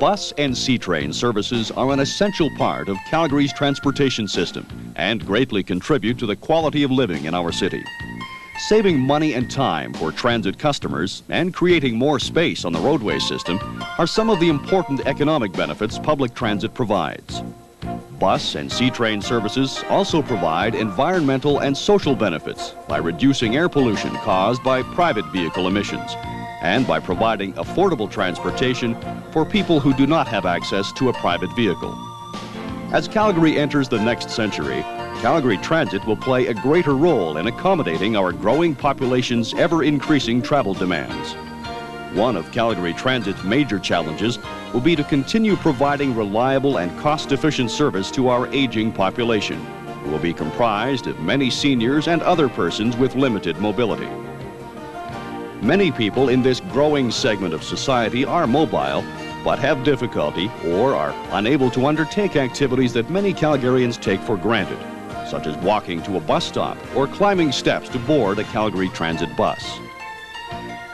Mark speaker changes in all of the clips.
Speaker 1: Bus and C-train services are an essential part of Calgary's transportation system and greatly contribute to the quality of living in our city. Saving money and time for transit customers and creating more space on the roadway system are some of the important economic benefits public transit provides. Bus and C-train services also provide environmental and social benefits by reducing air pollution caused by private vehicle emissions and by providing affordable transportation for people who do not have access to a private vehicle. As Calgary enters the next century, Calgary Transit will play a greater role in accommodating our growing population's ever-increasing travel demands. One of Calgary Transit's major challenges will be to continue providing reliable and cost-efficient service to our aging population, who will be comprised of many seniors and other persons with limited mobility. Many people in this growing segment of society are mobile, but have difficulty or are unable to undertake activities that many Calgarians take for granted, such as walking to a bus stop or climbing steps to board a Calgary Transit bus.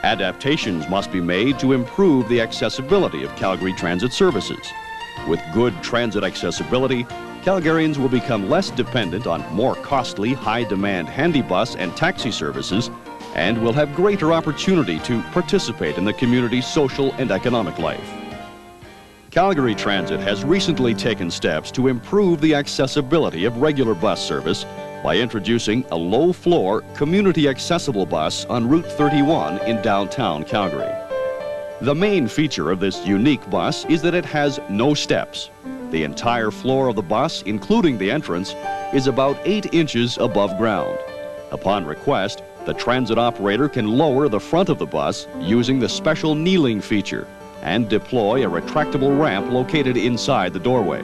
Speaker 1: Adaptations must be made to improve the accessibility of Calgary Transit services. With good transit accessibility, Calgarians will become less dependent on more costly, high-demand handybus and taxi services and will have greater opportunity to participate in the community's social and economic life. Calgary Transit has recently taken steps to improve the accessibility of regular bus service by introducing a low-floor, community-accessible bus on Route 31 in downtown Calgary. The main feature of this unique bus is that it has no steps. The entire floor of the bus, including the entrance, is about 8 inches above ground. Upon request, the transit operator can lower the front of the bus using the special kneeling feature and deploy a retractable ramp located inside the doorway.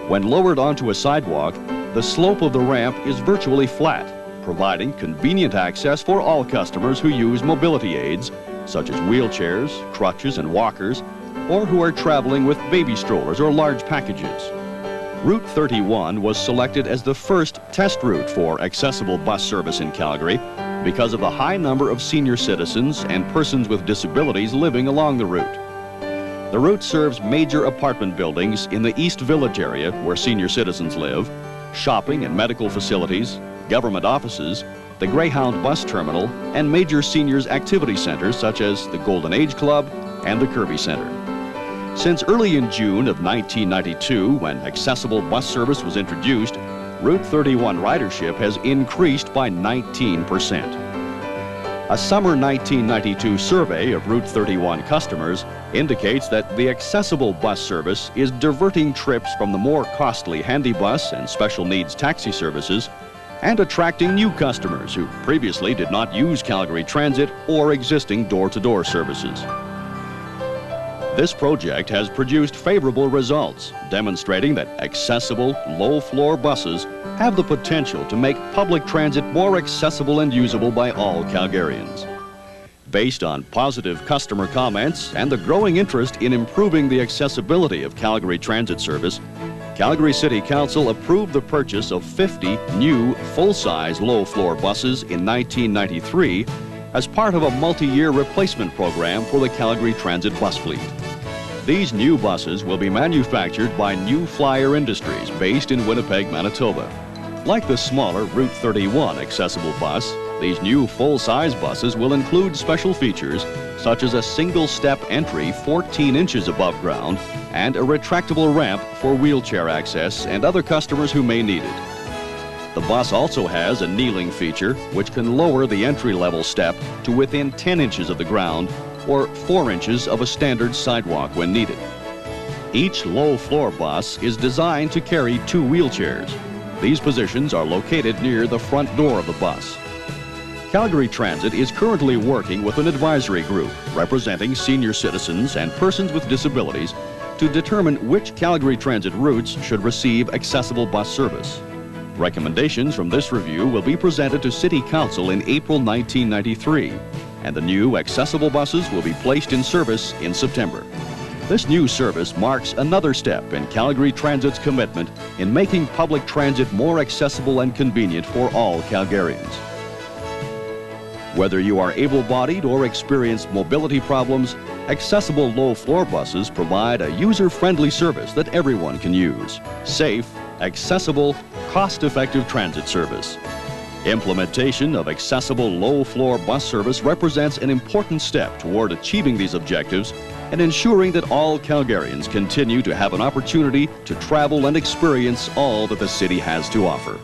Speaker 1: When lowered onto a sidewalk, the slope of the ramp is virtually flat, providing convenient access for all customers who use mobility aids, such as wheelchairs, crutches, and walkers, or who are traveling with baby strollers or large packages. Route 31 was selected as the first test route for accessible bus service in Calgary because of the high number of senior citizens and persons with disabilities living along the route. The route serves major apartment buildings in the East Village area where senior citizens live, shopping and medical facilities, government offices, the Greyhound bus terminal, and major seniors activity centers such as the Golden Age Club and the Kirby Center. Since early in June of 1992, when accessible bus service was introduced, Route 31 ridership has increased by 19%. A summer 1992 survey of Route 31 customers indicates that the accessible bus service is diverting trips from the more costly handybus and special needs taxi services and attracting new customers who previously did not use Calgary Transit or existing door-to-door services. This project has produced favorable results, demonstrating that accessible, low-floor buses have the potential to make public transit more accessible and usable by all Calgarians. Based on positive customer comments and the growing interest in improving the accessibility of Calgary Transit service, Calgary City Council approved the purchase of 50 new full-size low-floor buses in 1993 as part of a multi-year replacement program for the Calgary Transit bus fleet. These new buses will be manufactured by New Flyer Industries based in Winnipeg, Manitoba. Like the smaller Route 31 accessible bus, these new full-size buses will include special features such as a single-step entry 14 inches above ground and a retractable ramp for wheelchair access and other customers who may need it. The bus also has a kneeling feature which can lower the entry-level step to within 10 inches of the ground or 4 inches of a standard sidewalk when needed. Each low-floor bus is designed to carry 2 wheelchairs. These positions are located near the front door of the bus. Calgary Transit is currently working with an advisory group representing senior citizens and persons with disabilities to determine which Calgary Transit routes should receive accessible bus service. Recommendations from this review will be presented to City Council in April 1993, and the new accessible buses will be placed in service in September. This new service marks another step in Calgary Transit's commitment in making public transit more accessible and convenient for all Calgarians. Whether you are able-bodied or experience mobility problems, accessible low-floor buses provide a user-friendly service that everyone can use. Safe, accessible, cost-effective transit service. Implementation of accessible low-floor bus service represents an important step toward achieving these objectives and ensuring that all Calgarians continue to have an opportunity to travel and experience all that the city has to offer.